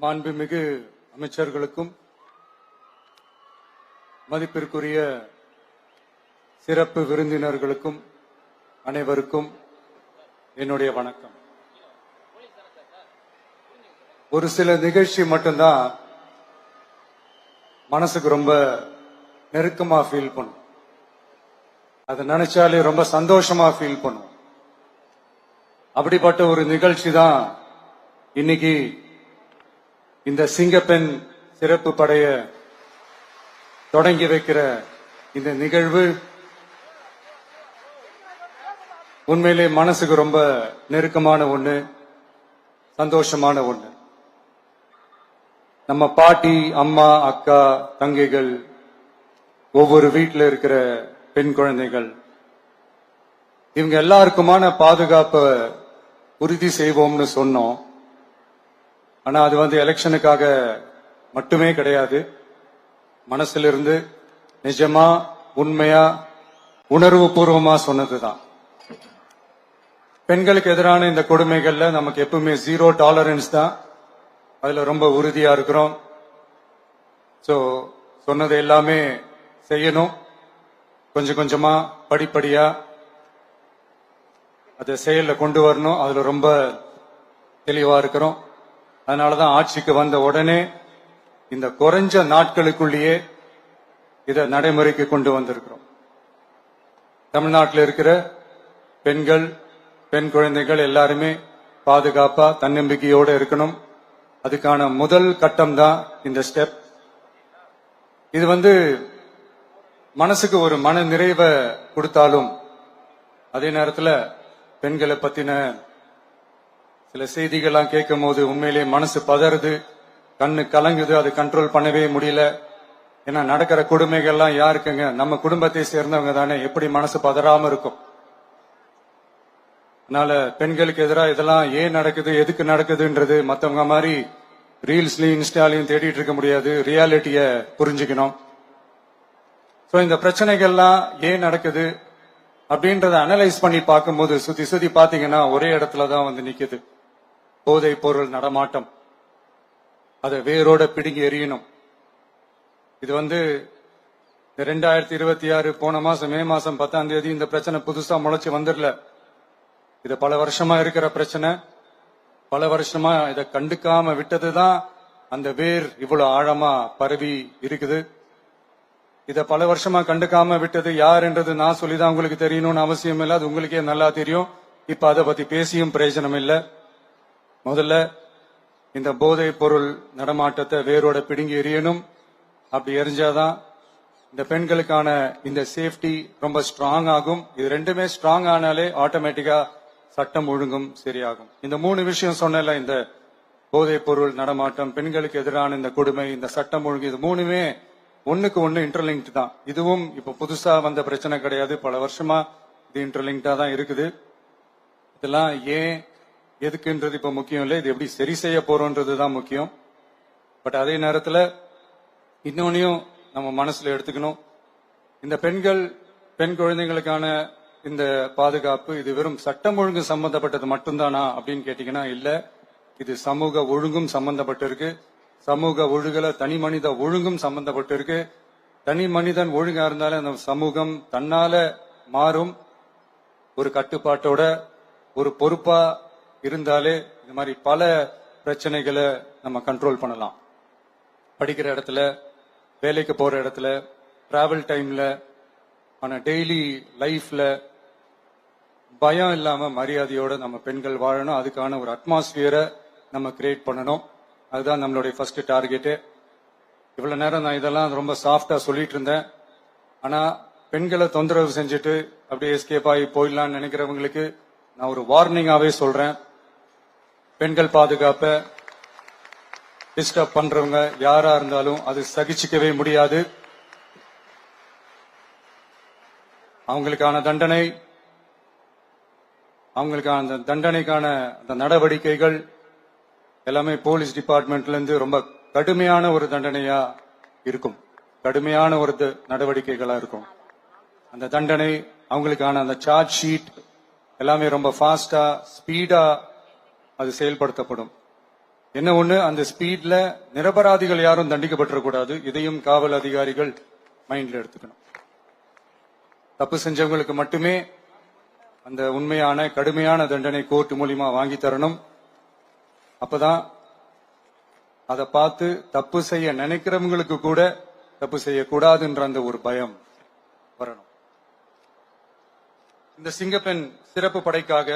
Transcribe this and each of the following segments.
மாண்புமிகு அமைச்சர்களுக்கும் மதிப்பிற்குரிய சிறப்பு விருந்தினர்களுக்கும் அனைவருக்கும் என்னுடைய வணக்கம். ஒரு சில நிகழ்ச்சி மட்டும்தான் மனசுக்கு ரொம்ப நெருக்கமா ஃபீல் பண்ணும். அதை நினைச்சாலே ரொம்ப சந்தோஷமா ஃபீல் பண்ணும். அப்படிப்பட்ட ஒரு நிகழ்ச்சி தான் இன்னைக்கு இந்த சிங்கப்பெண் சிறப்பு படைய தொடங்கி வைக்கிற இந்த நிகழ்வு. உண்மையிலே மனசுக்கு ரொம்ப நெருக்கமான ஒண்ணு, சந்தோஷமான ஒண்ணு. நம்ம பாட்டி, அம்மா, அக்கா, தங்கைகள், ஒவ்வொரு வீட்டில் இருக்கிற பெண் குழந்தைகள், இவங்க எல்லாருக்குமான பாதுகாப்பை உறுதி செய்வோம்னு சொன்னோம். ஆனா அது எலெக்ஷனுக்காக மட்டுமே கிடையாது. மனசுல இருந்து நிஜமா, உண்மையா, உணர்வு பூர்வமா சொன்னதுதான். பெண்களுக்கு எதிரான இந்த கொடுமைகள்ல நமக்கு எப்பவுமே 0 டாலரன்ஸ் தான். அதுல ரொம்ப உறுதியா இருக்கிறோம். சோ சொன்னது எல்லாமே செய்யணும். கொஞ்சம் கொஞ்சமா, படிப்படியா அதை செயல்ல கொண்டு வரணும். அதுல ரொம்ப தெளிவா இருக்கிறோம். அதனாலதான் ஆட்சிக்கு வந்த உடனே இந்த குறைஞ்ச நாட்களுக்குள்ளேயே இதை நடைமுறைக்கு கொண்டு வந்திருக்கிறோம். தமிழ்நாட்டில் இருக்கிற பெண்கள், பெண் குழந்தைகள் எல்லாருமே பாதுகாப்பா, தன்னம்பிக்கையோட இருக்கணும். அதுக்கான முதல் கட்டம் தான் இந்த ஸ்டெப். இது மனசுக்கு ஒரு மன நிறைவை கொடுத்தாலும், அதே நேரத்தில் பெண்களை பத்தின சில செய்திகள்லாம் கேட்கும் போது உண்மையிலே மனசு பதறுது, கண்ணு கலங்குது. அது கண்ட்ரோல் பண்ணவே முடியல. ஏன்னா நடக்கிற கொடுமைகள்லாம் யாருக்குங்க? நம்ம குடும்பத்தை சேர்ந்தவங்க தானே. எப்படி மனசு பதறாம இருக்கும்? அதனால பெண்களுக்கு எதிராக இதெல்லாம் ஏன் நடக்குது, எதுக்கு நடக்குதுன்றது மத்தவங்க மாதிரி ரீல்ஸ்லயும் இன்ஸ்டாலையும் தேடிட்டு இருக்க முடியாது. ரியாலிட்டிய புரிஞ்சுக்கணும். சோ இந்த பிரச்சனைகள்லாம் ஏன் நடக்குது அப்படின்றத அனலைஸ் பண்ணி பார்க்கும்போது சுத்தி சுத்தி பாத்தீங்கன்னா ஒரே இடத்துலதான் நிக்குது. போதை பொருள் நடமாட்டம். அதை வேரோட பிடுங்கி எறியணும். இது 2026 போன மாசம் மே மாசம் 10ஆம் தேதி இந்த பிரச்சனை புதுசா முளைச்சு வந்துடல. இது பல வருஷமா இருக்கிற பிரச்சனை. பல வருஷமா இதை கண்டுக்காம விட்டதுதான் அந்த வேர் இவ்வளவு ஆழமா பரவி இருக்குது. இத பல வருஷமா கண்டுக்காம விட்டது யாருன்றது நான் சொல்லிதான் உங்களுக்கு தெரியணும்னு அவசியம் இல்லை. அது உங்களுக்கே நல்லா தெரியும். இப்ப அதை பத்தி பேசியும் பிரயோஜனம் இல்லை. முதல்ல இந்த போதை பொருள் நடமாட்டத்தை வேரோட பிடுங்கி எறியணும். அப்படி எரிஞ்சாதான் இந்த பெண்களுக்கான இந்த சேஃப்டி ரொம்ப ஸ்ட்ராங் ஆகும். இது ரெண்டுமே ஸ்ட்ராங் ஆனாலே ஆட்டோமேட்டிக்கா சட்டம் ஒழுங்கும் சரியாகும். இந்த 3 விஷயம் சொன்னல, இந்த போதை பொருள் நடமாட்டம், பெண்களுக்கு எதிரான இந்த கொடுமை, இந்த சட்டம் ஒழுங்கு, இது 3மே ஒண்ணுக்கு ஒண்ணு இன்டர்லிங்க்ட் தான். இதுவும் இப்ப புதுசா வந்த பிரச்சனை கிடையாது. பல வருஷமா இது இன்டர்லிங்க்டா தான் இருக்குது. இதெல்லாம் ஏன், எதுக்குன்றது இப்ப முக்கியம் இல்லை. இது எப்படி சரி செய்ய போறோம்ன்றதுதான் முக்கியம். பட் அதே நேரத்தில் இன்னொன்னையும் நம்ம மனசுல எடுத்துக்கணும். இந்த பெண் குழந்தைகளுக்கான இந்த பாதுகாப்பு இது வெறும் சட்டம் ஒழுங்கு சம்பந்தப்பட்டது மட்டும்தானா அப்படின்னு கேட்டீங்கன்னா இல்ல. இது சமூக ஒழுங்கும் சம்பந்தப்பட்டிருக்கு. சமூக ஒழுங்குல தனி மனித ஒழுங்கும் சம்பந்தப்பட்டிருக்கு. தனி மனிதன் ஒழுங்கா இருந்தாலே அந்த சமூகம் தன்னால மாறும். ஒரு கட்டுப்பாட்டோட, ஒரு பொறுப்பா இருந்தாலே இந்த மாதிரி பல பிரச்சனைகளை நம்ம கண்ட்ரோல் பண்ணலாம். படிக்கிற இடத்துல, வேலைக்கு போற இடத்துல, டிராவல் டைம்ல, ஆனா டெய்லி லைஃப்ல பயம் இல்லாம மரியாதையோட நம்ம பெண்கள் வாழணும். அதுக்கான ஒரு அட்மாஸ்பியரை நம்ம கிரியேட் பண்ணணும். அதுதான் நம்மளுடைய ஃபர்ஸ்ட் டார்கெட்டு. இவ்வளவு நேரம் நான் இதெல்லாம் ரொம்ப சாஃப்டா சொல்லிட்டு இருந்தேன். ஆனா பெண்களை தொந்தரவு செஞ்சுட்டு அப்படியே எஸ்கேப் ஆகி போயிடலாம்னு நினைக்கிறவங்களுக்கு நான் ஒரு வார்னிங்காவே சொல்றேன். பெண்கள் பாதுகாப்பை டிஸ்டர்ப் பண்றவங்க யாரா இருந்தாலும் அது சகிச்சுக்கவே முடியாது. அவங்களுக்கான தண்டனைக்கான அந்த நடவடிக்கைகள் எல்லாமே போலீஸ் டிபார்ட்மெண்ட்ல இருந்து ரொம்ப கடுமையான ஒரு தண்டனையா இருக்கும். கடுமையான ஒரு நடவடிக்கைகளா இருக்கும். அந்த தண்டனை, அவங்களுக்கான அந்த சார்ஜ் ஷீட் எல்லாமே ரொம்ப ஃபாஸ்டா, ஸ்பீடா அது செயல்படுத்தப்படும். என்ன ஒண்ணு, அந்த ஸ்பீட்ல நிரபராதிகள் யாரும் தண்டிக்கப்பட்டிருக்கூடாது. இதையும் காவல் அதிகாரிகள் மைண்ட்ல எடுத்துக்கணும். தப்பு செஞ்சவங்களுக்கு மட்டுமே அந்த உண்மையான கடுமையான தண்டனை கோர்ட் மூலியமா வாங்கி தரணும். அப்பதான் அதை பார்த்து தப்பு செய்ய நினைக்கிறவங்களுக்கு கூட தப்பு செய்யக்கூடாதுன்ற அந்த ஒரு பயம் வரணும். இந்த சிங்கப்பெண் சிறப்பு படைக்காக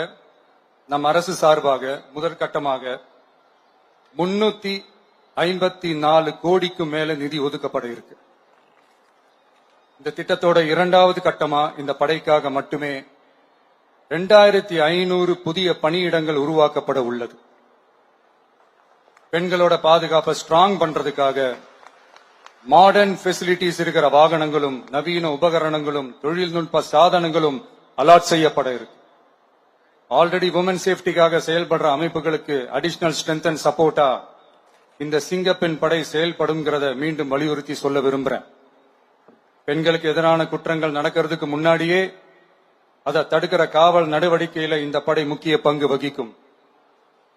நம் அரசு சார்பாக முதற்கட்டமாக 354 கோடிக்கு மேல நிதி ஒதுக்கப்பட இருக்கு. இந்த திட்டத்தோட இரண்டாவது கட்டமா இந்த படைக்காக மட்டுமே 2500 புதிய பணியிடங்கள் உருவாக்கப்பட உள்ளது. பெண்களோட பாதுகாப்பை ஸ்ட்ராங் பண்றதுக்காக மாடர்ன் ஃபெசிலிட்டிஸ் இருக்கிற வாகனங்களும் நவீன உபகரணங்களும் தொழில்நுட்ப சாதனங்களும் அலாட் செய்யப்பட இருக்கு. ஆல்ரெடி உமன் சேஃப்டிக்காக செயல்படுற அமைப்புகளுக்கு அடிஷனல் ஸ்ட்ரென்த் அண்ட் சப்போர்ட்டா இந்த சிங்கப்பெண் படை செயல்படும்ங்கிறத மீண்டும் வலியுறுத்தி சொல்ல விரும்புறேன். பெண்களுக்கு எதிரான குற்றங்கள் நடக்கிறதுக்கு முன்னாடியே அதை தடுக்கிற காவல் நடவடிக்கையில இந்த படை முக்கிய பங்கு வகிக்கும்.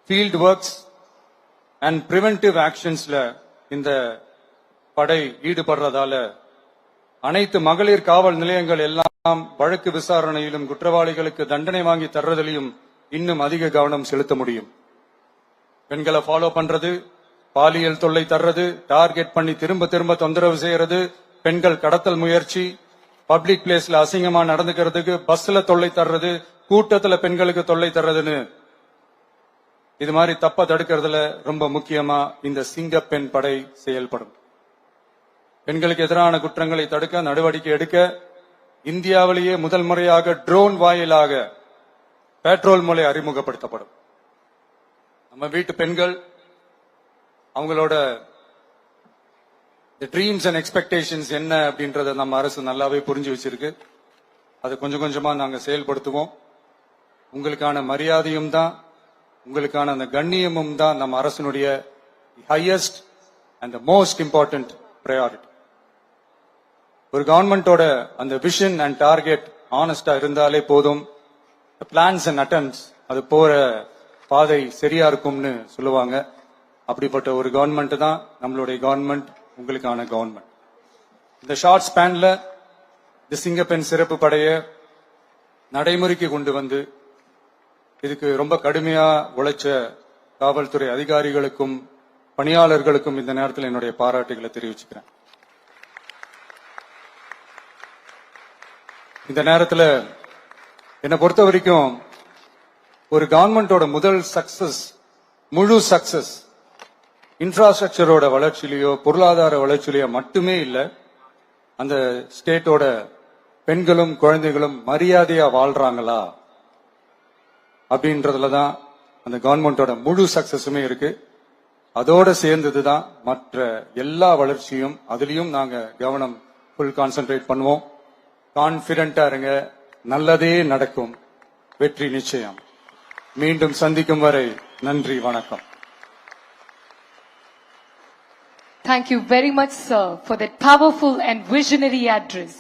ஃபீல்ட் ஒர்க்ஸ் அண்ட் பிரிவென்டிவ் ஆக்ஷன்ஸ்ல இந்த படை ஈடுபடுறதால அனைத்து மகளிர் காவல் நிலையங்கள் எல்லாம் வழக்கு விசாரணையிலும் குற்றவாளிகளுக்கு தண்டனை வாங்கி தர்றதிலையும் இன்னும் அதிக கவனம் செலுத்த முடியும். பெண்களை ஃபாலோ பண்றது, பாலியல் தொல்லை தர்றது, டார்கெட் பண்ணி திரும்ப திரும்ப தொந்தரவு செய்யறது, பெண்கள் கடத்தல் முயற்சி, பப்ளிக் பிளேஸ்ல அசிங்கமா நடந்துக்கிறதுக்கு பஸ்ல தொல்லை தர்றது, கூட்டத்துல பெண்களுக்கு தொல்லை தர்றதுன்னு இது மாதிரி தப்ப தடுக்கிறதுல ரொம்ப முக்கியமா இந்த சிங்கப்பெண் படை செயல்படும். பெண்களுக்கு எதிரான குற்றங்களை தடுக்க நடவடிக்கை எடுக்க இந்தியாவிலேயே முதல் முறையாக ட்ரோன் வாயிலாக பெட்ரோல் முறை அறிமுகப்படுத்தப்படும். நம்ம வீட்டு பெண்கள் அவங்களோட ட்ரீம்ஸ் அண்ட் எக்ஸ்பெக்டேஷன்ஸ் என்ன அப்படின்றத நம்ம அரசு நல்லாவே புரிஞ்சு வச்சிருக்கு. அது கொஞ்சம் கொஞ்சமா நாங்க செயல்படுத்துவோம். உங்களுக்கான மரியாதையும் தான், உங்களுக்கான அந்த கண்ணியமும் தான் நம்ம அரசினுடைய highest and most important priority. ஒரு கவர்மெண்டோட அந்த விஷன் அண்ட் டார்கெட் ஆனஸ்டா இருந்தாலே போதும். பிளான்ஸ் அண்ட் அட்டெம்ப்ட்ஸ் அது போற பாதை சரியா இருக்கும்னு சொல்லுவாங்க. அப்படிப்பட்ட ஒரு கவர்மெண்ட் தான் நம்மளுடைய கவர்மெண்ட், உங்களுக்கான கவர்மெண்ட். இந்த ஷார்ட் ஸ்பேன்ல இந்த சிங்கப்பெண் சிறப்பு படைய நடைமுறைக்கு கொண்டு வந்து இதுக்கு ரொம்ப கடுமையா உழைச்ச காவல்துறை அதிகாரிகளுக்கும் பணியாளர்களுக்கும் இந்த நேரத்தில் என்னுடைய பாராட்டுகளை தெரிவிச்சுக்கிறேன். இந்த நேரத்தில் என்னை பொறுத்த வரைக்கும் ஒரு கவர்மெண்டோட முதல் சக்சஸ், முழு சக்சஸ் இன்ஃப்ராஸ்ட்ரக்சரோட வளர்ச்சியிலையோ பொருளாதார வளர்ச்சியிலையோ மட்டுமே இல்லை, அந்த ஸ்டேட்டோட பெண்களும் குழந்தைகளும் மரியாதையா வாழ்றாங்களா அப்படின்றதுலதான் அந்த கவர்மெண்டோட முழு சக்சஸுமே இருக்கு. அதோட சேர்ந்ததுதான் மற்ற எல்லா வளர்ச்சியும். அதுலயும் நாங்க கவனம் ஃபுல் கான்சென்ட்ரேட் பண்ணுவோம். கான்பிடென்டா இருங்க, நல்லதே நடக்கும், வெற்றி நிச்சயம். மீண்டும் சந்திக்கும் வரை நன்றி, வணக்கம். Thank you very much, sir, for that powerful and visionary address.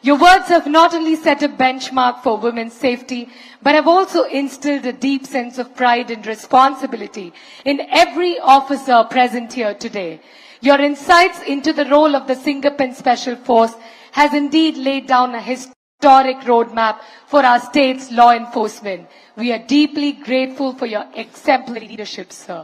Your words have not only set a benchmark for women's safety, but have also instilled a deep sense of pride and responsibility in every officer present here today. Your insights into the role of the Singapen Special Force has indeed laid down a historic roadmap for our state's law enforcement. We are deeply grateful for your exemplary leadership, sir.